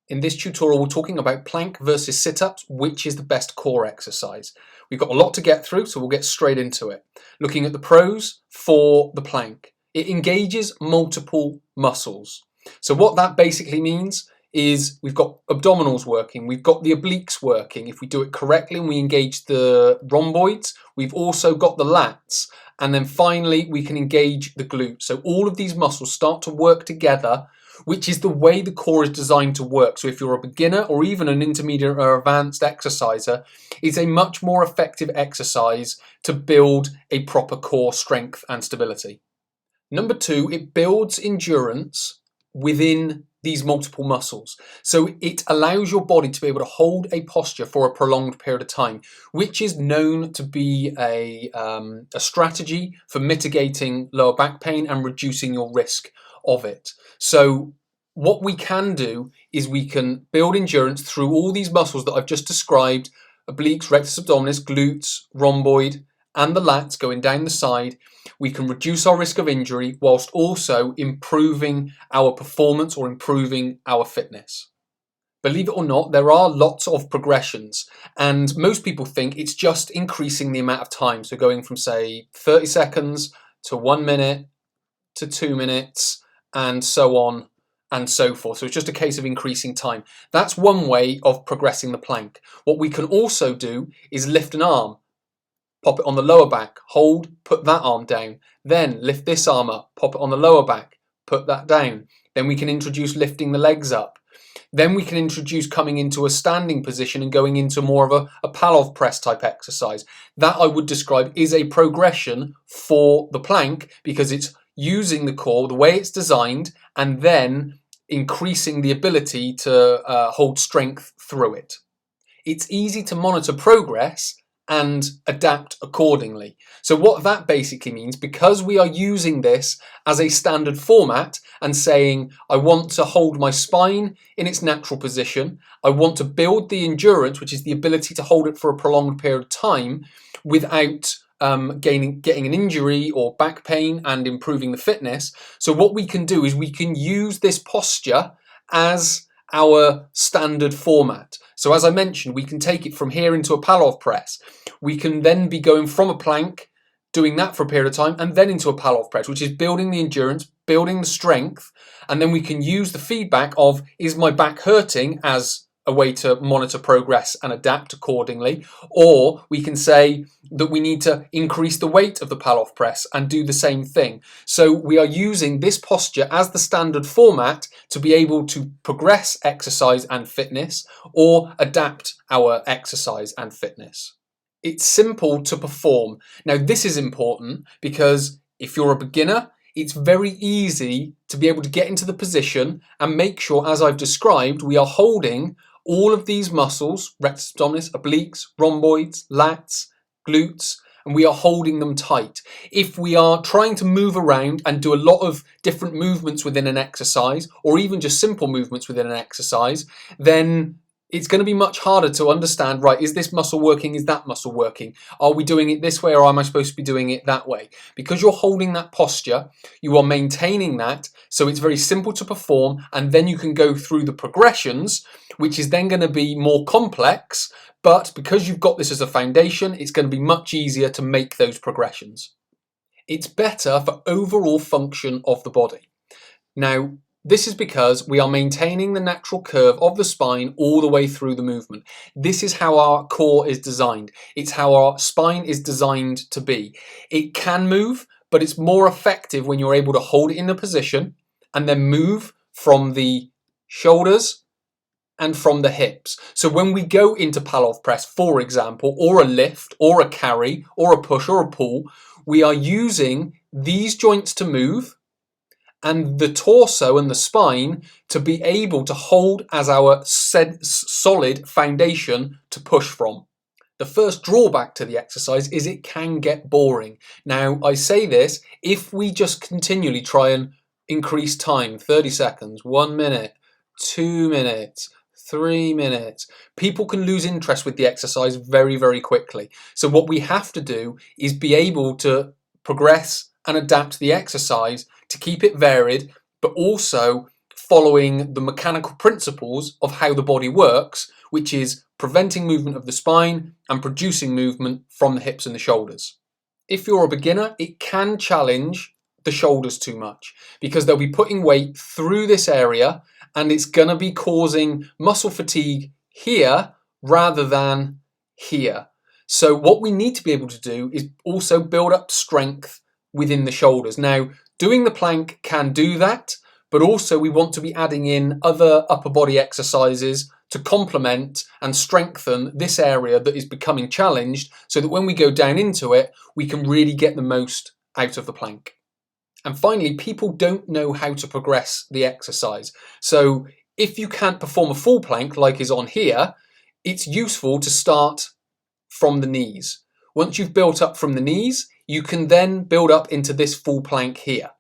In this tutorial, we're talking about plank versus sit-ups, which is the best core exercise. We've got a lot to get through, so we'll get straight into it. Looking at the pros for the plank. It engages multiple muscles. So what that basically means is we've got abdominals working, we've got the obliques working. If we do it correctly and we engage the rhomboids, we've also got the lats. And then finally, we can engage the glutes. So all of these muscles start to work together, which is the way the core is designed to work. So if you're a beginner or even an intermediate or advanced exerciser, it's a much more effective exercise to build a proper core strength and stability. Number two, it builds endurance within these multiple muscles. So it allows your body to be able to hold a posture for a prolonged period of time, which is known to be a strategy for mitigating lower back pain and reducing your risk of it. So what we can do is we can build endurance through all these muscles that I've just described: obliques, rectus abdominis, glutes, rhomboid, and the lats going down the side. We can reduce our risk of injury whilst also improving our performance or improving our fitness. Believe it or not, there are lots of progressions, and most people think it's just increasing the amount of time. So going from, say, 30 seconds to 1 minute to 2 minutes and so on and so forth. So it's just a case of increasing time. That's one way of progressing the plank. What we can also do is lift an arm. Pop it on the lower back, hold, put that arm down. Then lift this arm up, pop it on the lower back, put that down. Then we can introduce lifting the legs up. Then we can introduce coming into a standing position and going into more of a Pallof press type exercise. That I would describe is a progression for the plank, because it's using the core the way it's designed and then increasing the ability to hold strength through it. It's easy to monitor progress and adapt accordingly. So what that basically means, because we are using this as a standard format and saying, I want to hold my spine in its natural position, I want to build the endurance, which is the ability to hold it for a prolonged period of time without getting an injury or back pain, and improving the fitness. So what we can do is we can use this posture as our standard format. So as I mentioned, we can take it from here into a Pallof press. We can then be going from a plank, doing that for a period of time, and then into a Pallof press, which is building the endurance, building the strength, and then we can use the feedback of, is my back hurting, as a way to monitor progress and adapt accordingly. Or we can say that we need to increase the weight of the Pallof press and do the same thing. So we are using this posture as the standard format to be able to progress exercise and fitness, or adapt our exercise and fitness. It's simple to perform. Now this is important because if you're a beginner, it's very easy to be able to get into the position and make sure, as I've described, we are holding all of these muscles: rectus abdominis, obliques, rhomboids, lats, glutes, and we are holding them tight. If we are trying to move around and do a lot of different movements within an exercise, or even just simple movements within an exercise, then it's going to be much harder to understand, right, is this muscle working, is that muscle working? Are we doing it this way, or am I supposed to be doing it that way? Because you're holding that posture, you are maintaining that, so it's very simple to perform, and then you can go through the progressions, which is then going to be more complex, but because you've got this as a foundation, it's going to be much easier to make those progressions. It's better for overall function of the body. Now, this is because we are maintaining the natural curve of the spine all the way through the movement. This is how our core is designed. It's how our spine is designed to be. It can move, but it's more effective when you're able to hold it in a position and then move from the shoulders and from the hips. So when we go into Pallof press, for example, or a lift, or a carry, or a push, or a pull, we are using these joints to move, and the torso and the spine to be able to hold as our solid foundation to push from. The first drawback to the exercise is it can get boring. Now, I say this, if we just continually try and increase time, 30 seconds, 1 minute, 2 minutes, 3 minutes, people can lose interest with the exercise very, very quickly. So what we have to do is be able to progress and adapt the exercise to keep it varied, but also following the mechanical principles of how the body works, which is preventing movement of the spine and producing movement from the hips and the shoulders. If you're a beginner, it can challenge the shoulders too much because they'll be putting weight through this area and it's going to be causing muscle fatigue here rather than here. So what we need to be able to do is also build up strength within the shoulders. Now, doing the plank can do that, but also we want to be adding in other upper body exercises to complement and strengthen this area that is becoming challenged so that when we go down into it, we can really get the most out of the plank. And finally, people don't know how to progress the exercise. So if you can't perform a full plank like is on here, it's useful to start from the knees. Once you've built up from the knees, you can then build up into this full plank here.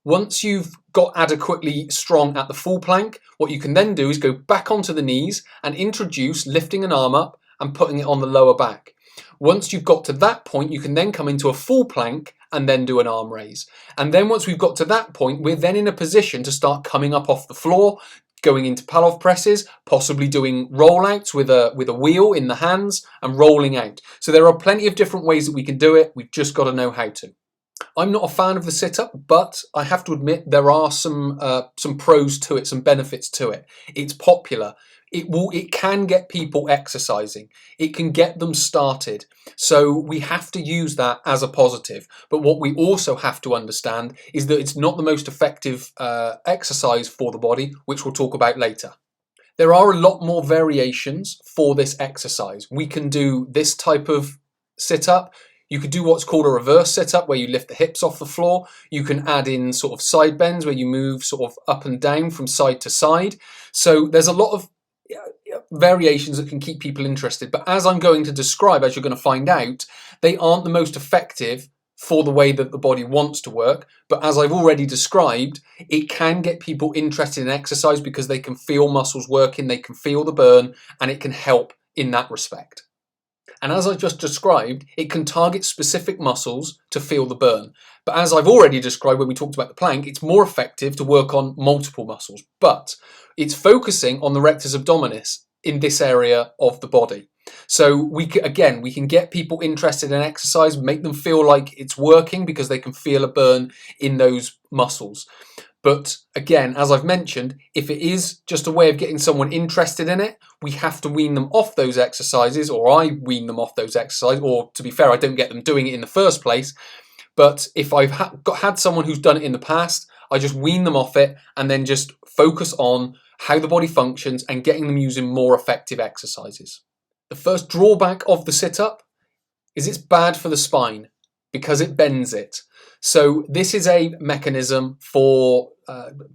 Once you've got adequately strong at the full plank, what you can then do is go back onto the knees and introduce lifting an arm up and putting it on the lower back. Once you've got to that point, you can then come into a full plank and then do an arm raise. And then once we've got to that point, we're then in a position to start coming up off the floor, going into Pallof presses, possibly doing rollouts with a wheel in the hands and rolling out. So there are plenty of different ways that we can do it. We've just got to know how to. I'm not a fan of the sit-up, but I have to admit there are some pros to it, some benefits to it. It's popular. It can get people exercising. It can get them started. So we have to use that as a positive. But what we also have to understand is that it's not the most effective exercise for the body, which we'll talk about later. There are a lot more variations for this exercise. We can do this type of sit-up. You could do what's called a reverse sit-up where you lift the hips off the floor. You can add in sort of side bends where you move sort of up and down from side to side. So there's a lot of variations that can keep people interested. But as I'm going to describe, as you're going to find out, they aren't the most effective for the way that the body wants to work. But as I've already described, it can get people interested in exercise because they can feel muscles working, they can feel the burn, and it can help in that respect. And as I just described, it can target specific muscles to feel the burn. But as I've already described when we talked about the plank, it's more effective to work on multiple muscles. But it's focusing on the rectus abdominis in this area of the body. So we can get people interested in exercise, make them feel like it's working because they can feel a burn in those muscles. But again, as I've mentioned, if it is just a way of getting someone interested in it, we have to wean them off those exercises, or I wean them off those exercises, or to be fair, I don't get them doing it in the first place. But if I've had someone who's done it in the past, I just wean them off it and then just focus on how the body functions and getting them using more effective exercises. The first drawback of the sit-up is it's bad for the spine because it bends it. So this is a mechanism for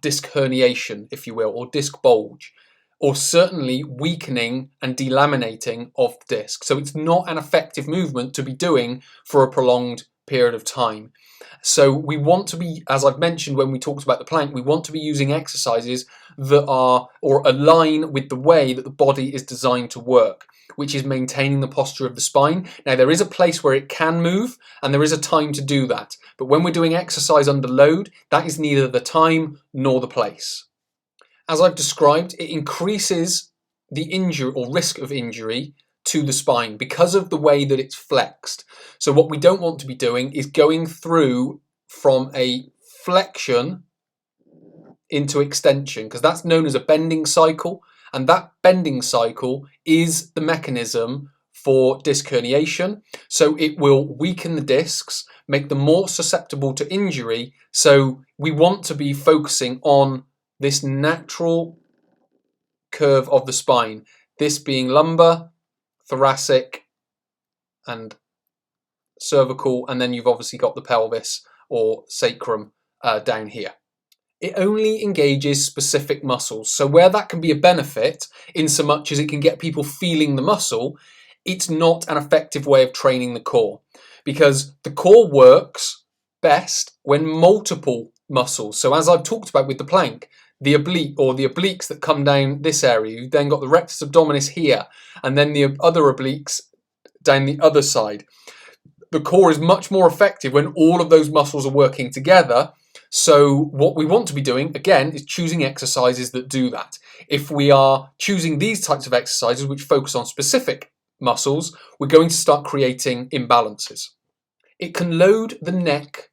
disc herniation, if you will, or disc bulge, or certainly weakening and delaminating of the disc. So it's not an effective movement to be doing for a prolonged period of time. So we want to be, as I've mentioned when we talked about the plank, we want to be using exercises that are or align with the way that the body is designed to work, which is maintaining the posture of the spine. Now there is a place where it can move and there is a time to do that. But when we're doing exercise under load, that is neither the time nor the place. As I've described, it increases the injury or risk of injury to the spine because of the way that it's flexed. So what we don't want to be doing is going through from a flexion into extension, because that's known as a bending cycle, and that bending cycle is the mechanism for disc herniation. So it will weaken the discs, make them more susceptible to injury. So we want to be focusing on this natural curve of the spine, this being lumbar, thoracic and cervical, and then you've obviously got the pelvis or sacrum down here. It only engages specific muscles. So where that can be a benefit in so much as it can get people feeling the muscle, it's not an effective way of training the core, because the core works best when multiple muscles. So as I've talked about with the plank, the oblique or the obliques that come down this area, you've then got the rectus abdominis here, and then the other obliques down the other side. The core is much more effective when all of those muscles are working together. So what we want to be doing, again, is choosing exercises that do that. If we are choosing these types of exercises which focus on specific muscles, we're going to start creating imbalances. It can load the neck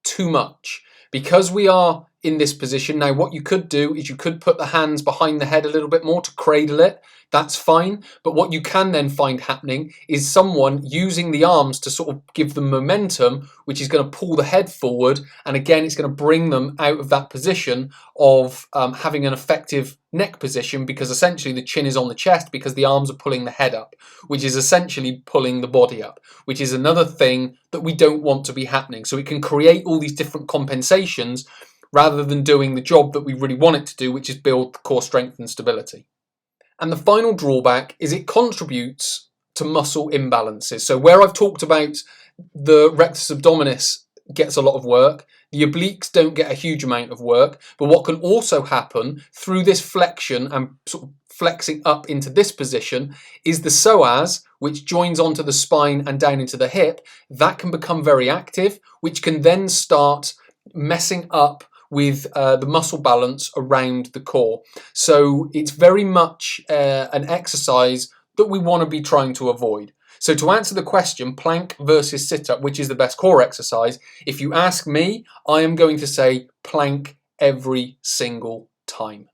too much. Because we are in this position, now what you could do is you could put the hands behind the head a little bit more to cradle it. That's fine. But what you can then find happening is someone using the arms to sort of give them momentum, which is going to pull the head forward. And again, it's going to bring them out of that position of having an effective neck position, because essentially the chin is on the chest because the arms are pulling the head up, which is essentially pulling the body up, which is another thing that we don't want to be happening. So it can create all these different compensations rather than doing the job that we really want it to do, which is build core strength and stability. And the final drawback is it contributes to muscle imbalances. So where I've talked about the rectus abdominis gets a lot of work, the obliques don't get a huge amount of work, but what can also happen through this flexion and sort of flexing up into this position is the psoas, which joins onto the spine and down into the hip. That can become very active, which can then start messing up with the muscle balance around the core. So it's very much an exercise that we want to be trying to avoid. So to answer the question, plank versus sit-up, which is the best core exercise? If you ask me, I am going to say plank every single time.